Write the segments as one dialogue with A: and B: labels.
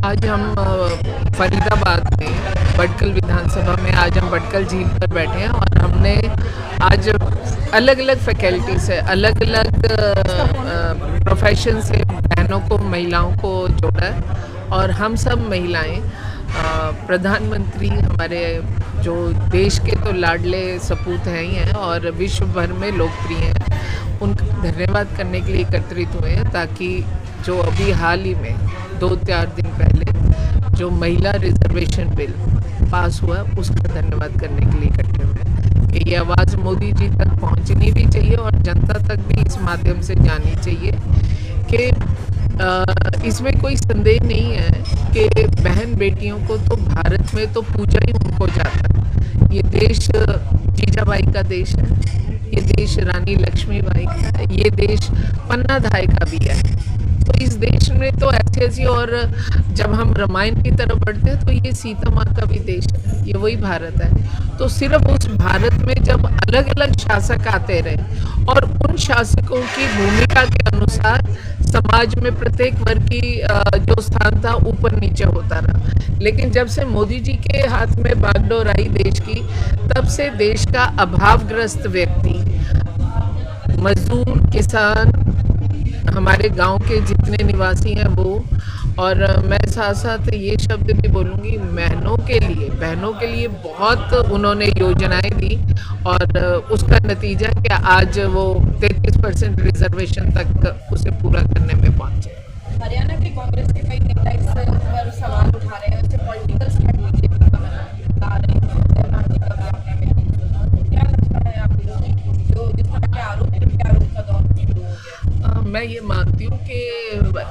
A: आज हम फरीदाबाद में भटकल विधानसभा में आज हम भटकल झील पर बैठे हैं और हमने आज अलग अलग फैकल्टी से अलग अलग प्रोफेशन से बहनों को महिलाओं को जोड़ा है और हम सब महिलाएं प्रधानमंत्री हमारे जो देश के तो लाडले सपूत हैं ही हैं और विश्व भर में लोकप्रिय हैं, उनका धन्यवाद करने के लिए एकत्रित हुए हैं ताकि जो अभी हाल ही में 2-4 दिन पहले जो महिला रिजर्वेशन बिल पास हुआ उसका धन्यवाद करने के लिए इकट्ठे हुए हैं कि ये आवाज़ मोदी जी तक पहुंचनी भी चाहिए और जनता तक भी इस माध्यम से जानी चाहिए कि इसमें कोई संदेह नहीं है कि बहन बेटियों को तो भारत में तो पूजा ही उनको जाता है। ये देश जीजाबाई का देश है, ये देश रानी लक्ष्मीबाई का है, ये देश पन्नाधाय का भी है। तो इस देश में तो ऐसी और जब हम रामायण की तरफ बढ़ते हैं तो ये सीता माँ का भी देश है, ये वही भारत है। तो सिर्फ उस भारत में जब अलग अलग शासक आते रहे और उन शासकों की भूमिका के अनुसार समाज में प्रत्येक वर्ग की जो स्थान था ऊपर नीचे होता रहा, लेकिन जब से मोदी जी के हाथ में बागडोर आई देश की, तब से देश का अभावग्रस्त व्यक्ति, मजदूर, किसान, हमारे गांव के जितने निवासी हैं वो, और मैं साथ साथ ये शब्द भी बोलूँगी बहनों के लिए बहुत उन्होंने योजनाएं दी और उसका नतीजा क्या आज वो 33% रिजर्वेशन तक उसे पूरा करने में पहुंचे।
B: हरियाणा के कांग्रेस के कई नेता इस पर सवाल उठा रहे हैं, उससे पॉलिटिकल स्ट्रेटजी भी बता रहे हैं। क्या लगता है आपको जो जिस तरह के आरोप का दौर शुरू हो गया?
A: मैं ये मानती हूँ कि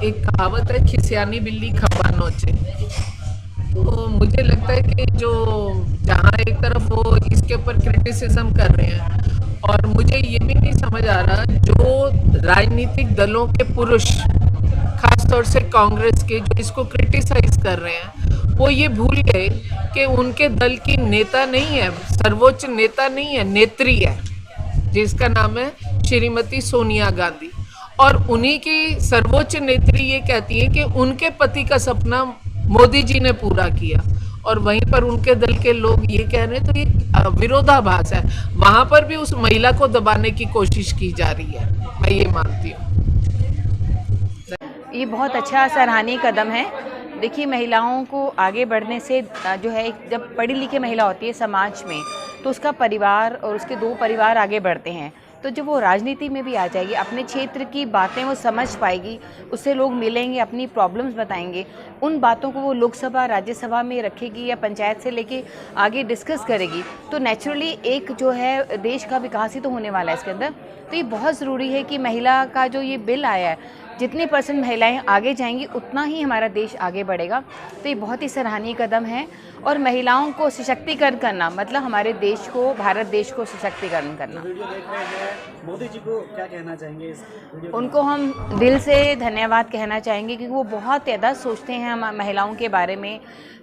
A: एक कहावत है, खिसियानी बिल्ली खपा नोचे। तो मुझे लगता है कि जो जहाँ एक तरफ वो इसके ऊपर क्रिटिसिज्म कर रहे हैं और मुझे ये भी नहीं समझ आ रहा जो राजनीतिक दलों के पुरुष, खासतौर से कांग्रेस के, जो इसको क्रिटिसाइज कर रहे हैं, वो ये भूल गए कि उनके दल की नेता नहीं है, सर्वोच्च नेता नहीं है, नेत्री है, जिसका नाम है श्रीमती सोनिया गांधी। और उन्हीं की सर्वोच्च नेत्री ये कहती है कि उनके पति का सपना मोदी जी ने पूरा किया और वहीं पर उनके दल के लोग ये कह रहे हैं, तो ये विरोधाभास है। वहां पर भी उस महिला को दबाने की कोशिश की जा रही है, मैं ये मानती हूँ।
B: ये बहुत अच्छा सराहनीय कदम है। देखिए, महिलाओं को आगे बढ़ने से जो है, जब पढ़ी लिखी महिला होती है समाज में तो उसका परिवार और उसके 2 परिवार आगे बढ़ते हैं। तो जब वो राजनीति में भी आ जाएगी, अपने क्षेत्र की बातें वो समझ पाएगी, उससे लोग मिलेंगे, अपनी प्रॉब्लम्स बताएंगे, उन बातों को वो लोकसभा राज्यसभा में रखेगी या पंचायत से लेके आगे डिस्कस करेगी, तो नेचुरली एक जो है देश का विकास ही तो होने वाला है इसके अंदर। तो ये बहुत ज़रूरी है कि महिला का जो ये बिल आया है, जितनी % महिलाएं आगे जाएंगी उतना ही हमारा देश आगे बढ़ेगा। तो ये बहुत ही सराहनीय कदम है और महिलाओं को सशक्तिकरण करना मतलब हमारे देश को, भारत देश को सशक्तिकरण करना।
C: वीडियो देख रहे हैं, मोदी जी को क्या कहना चाहेंगे इस वीडियो?
B: उनको हम दिल से धन्यवाद कहना चाहेंगे क्योंकि वो बहुत ज़्यादा सोचते हैं हम महिलाओं के बारे में।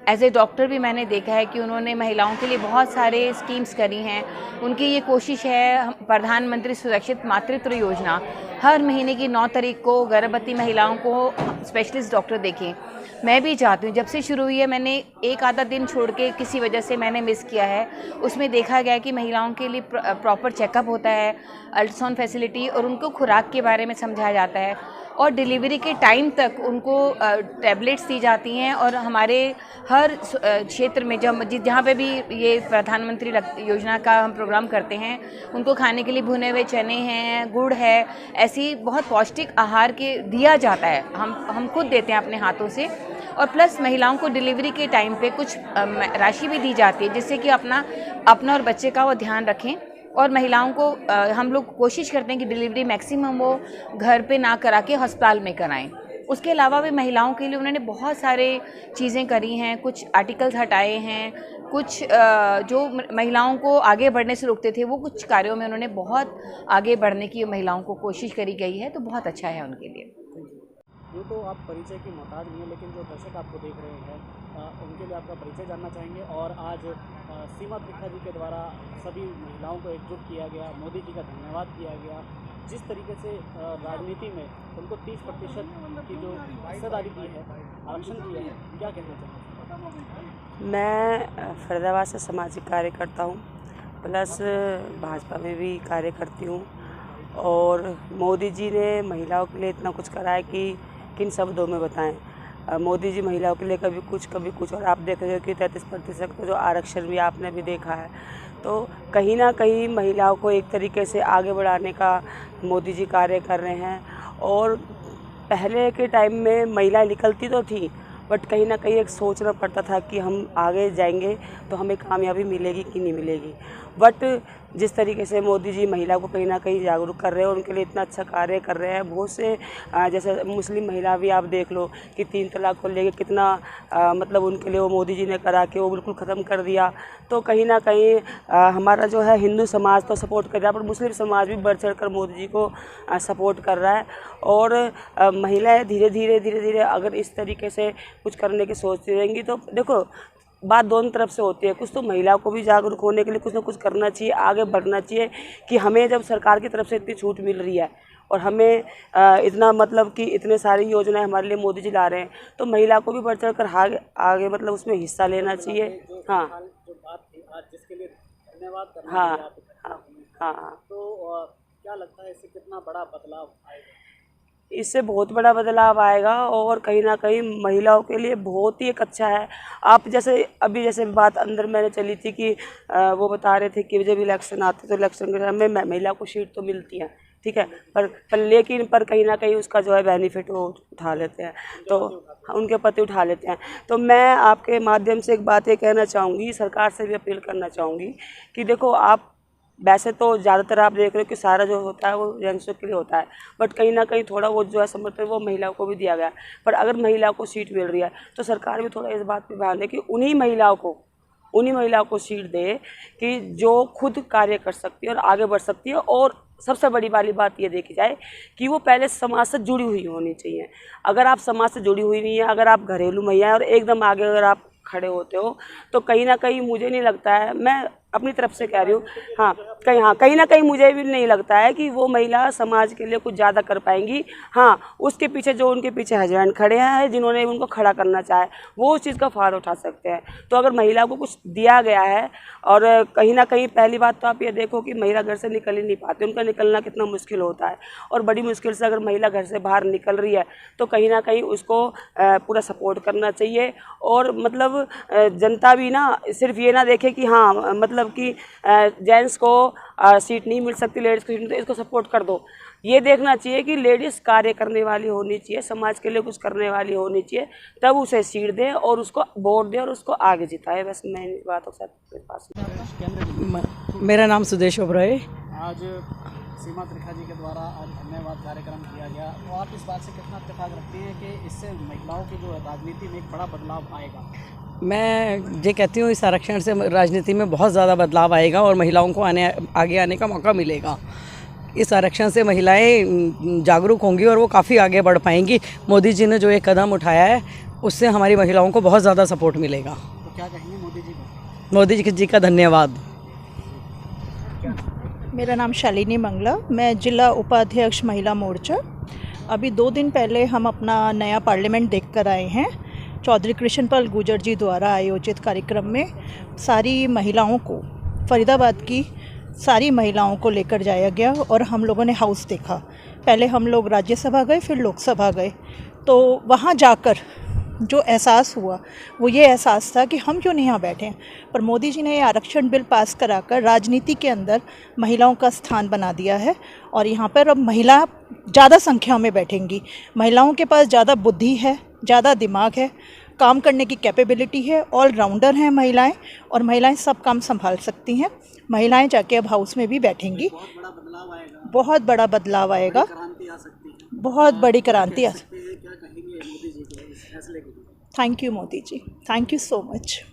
B: एज ए डॉक्टर भी मैंने देखा है कि उन्होंने महिलाओं के लिए बहुत सारे स्कीम्स करी हैं। उनकी ये कोशिश है, प्रधानमंत्री सुरक्षित मातृत्व योजना, हर महीने की 9 तारीख को गर्भवती महिलाओं को स्पेशलिस्ट डॉक्टर देखें। मैं भी चाहती हूँ, जब से शुरू हुई है, मैंने एक आधा दिन छोड़ के किसी वजह से मैंने मिस किया है, उसमें देखा गया कि महिलाओं के लिए प्रॉपर चेकअप होता है, अल्ट्रासाउंड फैसिलिटी, और उनको खुराक के बारे में समझाया जाता है और डिलीवरी के टाइम तक उनको टैबलेट्स दी जाती हैं। और हमारे हर क्षेत्र में जहाँ पे भी ये प्रधानमंत्री योजना का हम प्रोग्राम करते हैं, उनको खाने के लिए भुने हुए चने हैं, गुड़ है, ऐसी बहुत पौष्टिक आहार के दिया जाता है। हम खुद देते हैं अपने हाथों से। और प्लस महिलाओं को डिलीवरी के टाइम पे कुछ राशि भी दी जाती है जिससे कि अपना और बच्चे का वो ध्यान रखें। और महिलाओं को हम लोग कोशिश करते हैं कि डिलीवरी मैक्सिमम वो घर पे ना करा के अस्पताल में कराएं। उसके अलावा भी महिलाओं के लिए उन्होंने बहुत सारे चीज़ें करी हैं, कुछ आर्टिकल्स हटाए हैं, कुछ जो महिलाओं को आगे बढ़ने से रोकते थे, वो कुछ कार्यों में उन्होंने बहुत आगे बढ़ने की महिलाओं को कोशिश करी गई है। तो बहुत अच्छा है उनके लिए।
C: यूँ तो आप परिचय की मोहताज नहीं है, लेकिन जो दर्शक आपको देख रहे हैं उनके लिए आपका परिचय जानना चाहेंगे। और आज सीमा त्रिखा जी के द्वारा सभी महिलाओं को एकजुट किया गया, मोदी जी का धन्यवाद किया गया, जिस तरीके से राजनीति में उनको 30% की जो हिस्सेदारी दी है, आरक्षण दिया है, क्या कहना चाहेंगे?
D: मैं फरीदाबाद से सामाजिक कार्य करता हूँ, प्लस भाजपा में भी कार्य करती हूँ। और मोदी जी ने महिलाओं के लिए इतना कुछ करा है कि किन शब्दों में बताएं। मोदी जी महिलाओं के लिए कभी कुछ, और आप देख रहे हो कि 33% का जो आरक्षण भी आपने भी देखा है। तो कहीं ना कहीं महिलाओं को एक तरीके से आगे बढ़ाने का मोदी जी कार्य कर रहे हैं। और पहले के टाइम में महिलाएं निकलती तो थी, बट कहीं ना कहीं एक सोचना पड़ता था कि हम आगे जाएंगे तो हमें कामयाबी मिलेगी कि नहीं मिलेगी। बट जिस तरीके से मोदी जी महिला को कहीं ना कहीं जागरूक कर रहे हैं और उनके लिए इतना अच्छा कार्य कर रहे हैं, बहुत से जैसे मुस्लिम महिला भी आप देख लो कि 3 तलाक को लेके कितना मतलब उनके लिए वो मोदी जी ने करा के वो बिल्कुल ख़त्म कर दिया। तो कहीं ना कहीं हमारा जो है हिंदू समाज तो सपोर्ट कर रहा है, पर मुस्लिम समाज भी बढ़ चढ़ कर मोदी जी को सपोर्ट कर रहा है। और महिलाएँ धीरे धीरे अगर इस तरीके से कुछ करने की सोचती रहेंगी तो देखो बात दोनों तरफ से होती है। कुछ तो महिलाओं को भी जागरूक होने के लिए कुछ ना कुछ करना चाहिए, आगे बढ़ना चाहिए कि हमें जब सरकार की तरफ से इतनी छूट मिल रही है और हमें इतना मतलब कि इतने सारी योजनाएं हमारे लिए मोदी जी ला रहे हैं, तो महिला को भी बढ़ चढ़ कर आगे मतलब उसमें हिस्सा लेना चाहिए। हाँ,
C: जो बात थी आज जिसके लिए धन्यवाद करना
D: हाँ,
C: चाहिए आप।
D: हाँ।
C: तो क्या लगता है इससे कितना बड़ा बदलाव आएगा?
D: इससे बहुत बड़ा बदलाव आएगा और कहीं ना कहीं महिलाओं के लिए बहुत ही एक अच्छा है। आप जैसे बात अंदर मैंने चली थी कि वो बता रहे थे कि जब इलेक्शन आते तो इलेक्शन के समय में महिला को सीट तो मिलती है, ठीक है, पर कहीं ना कहीं उसका जो है बेनिफिट वो उठा लेते हैं, तो उनके पति उठा लेते हैं। तो मैं आपके माध्यम से एक बात ये कहना चाहूँगी, सरकार से भी अपील करना चाहूँगी कि देखो आप वैसे तो ज़्यादातर आप देख रहे हो कि सारा जो होता है वो जेंट्सों के लिए होता है, बट कहीं ना कहीं थोड़ा वो जो है समर्थन वो महिलाओं को भी दिया गया है। पर अगर महिलाओं को सीट मिल रही है तो सरकार भी थोड़ा इस बात पर ध्यान दे कि उन्हीं महिलाओं को सीट दे कि जो खुद कार्य कर सकती है और आगे बढ़ सकती है। और सबसे बड़ी वाली बात ये देखी जाए कि वो पहले समाज से जुड़ी हुई होनी चाहिए। अगर आप समाज से जुड़ी हुई नहीं है, अगर आप घरेलू महिला और एकदम आगे अगर आप खड़े होते हो, तो कहीं ना कहीं मुझे नहीं लगता है, मैं अपनी तरफ से कह रही हूँ, कहीं ना कहीं मुझे भी नहीं लगता है कि वो महिला समाज के लिए कुछ ज़्यादा कर पाएंगी। हाँ, उसके पीछे जो उनके पीछे हस्बैंड खड़े हैं जिन्होंने उनको खड़ा करना चाहे, वो उस चीज़ का फ़ायदा उठा सकते हैं। तो अगर महिला को कुछ दिया गया है, और कहीं ना कहीं पहली बात तो आप ये देखो कि महिला घर से निकल ही नहीं पाती, उनका निकलना कितना मुश्किल होता है। और बड़ी मुश्किल से अगर महिला घर से बाहर निकल रही है तो कहीं ना कहीं उसको पूरा सपोर्ट करना चाहिए। और मतलब जनता भी ना सिर्फ ये ना देखे कि हाँ मतलब कि जेंट्स को सीट नहीं मिल सकती, लेडीज़ को सीट मिलती, इसको सपोर्ट कर दो। ये देखना चाहिए कि लेडीज़ कार्य करने वाली होनी चाहिए, समाज के लिए कुछ करने वाली होनी चाहिए, तब उसे सीट दे और उसको वोट दे और उसको आगे जिताए। बस मैं इस बातों के पास।
E: मेरा नाम सुदेश ओबराय।
C: आज सीमा त्रिखा जी के द्वारा आज धन्यवाद कार्यक्रम किया गया, तो आप इस बात से कितना इत्तेफाक रखते हैं कि इससे महिलाओं की जो राजनीति में एक बड़ा बदलाव आएगा?
E: मैं ये कहती हूँ इस आरक्षण से राजनीति में बहुत ज़्यादा बदलाव आएगा और महिलाओं को आगे आने का मौका मिलेगा। इस आरक्षण से महिलाएं जागरूक होंगी और वो काफ़ी आगे बढ़ पाएंगी। मोदी जी ने जो एक कदम उठाया है उससे हमारी महिलाओं को बहुत ज़्यादा सपोर्ट मिलेगा।
C: तो क्या कहेंगे मोदी जी को?
E: मोदी जी का धन्यवाद।
F: मेरा नाम शालिनी मंगला, मैं जिला उपाध्यक्ष महिला मोर्चा। अभी 2 दिन पहले हम अपना नया पार्लियामेंट देख कर आए हैं। चौधरी कृष्णपाल गुर्जर जी द्वारा आयोजित कार्यक्रम में सारी महिलाओं को, फरीदाबाद की सारी महिलाओं को लेकर जाया गया और हम लोगों ने हाउस देखा। पहले हम लोग राज्यसभा गए, फिर लोकसभा गए। तो वहाँ जाकर जो एहसास हुआ वो ये एहसास था कि हम क्यों नहीं यहाँ बैठे हैं, पर मोदी जी ने ये आरक्षण बिल पास कराकर राजनीति के अंदर महिलाओं का स्थान बना दिया है। और यहाँ पर अब महिला ज़्यादा संख्या में बैठेंगी। महिलाओं के पास ज़्यादा बुद्धि है, ज़्यादा दिमाग है, काम करने की कैपेबिलिटी है, ऑलराउंडर हैं महिलाएं, और महिलाएं सब काम संभाल सकती हैं। महिलाएं जाके अब हाउस में भी बैठेंगी। बहुत बड़ा बदलाव आएगा, बहुत बड़ी क्रांति आ सकती है। Thank you Modi ji, thank you so much.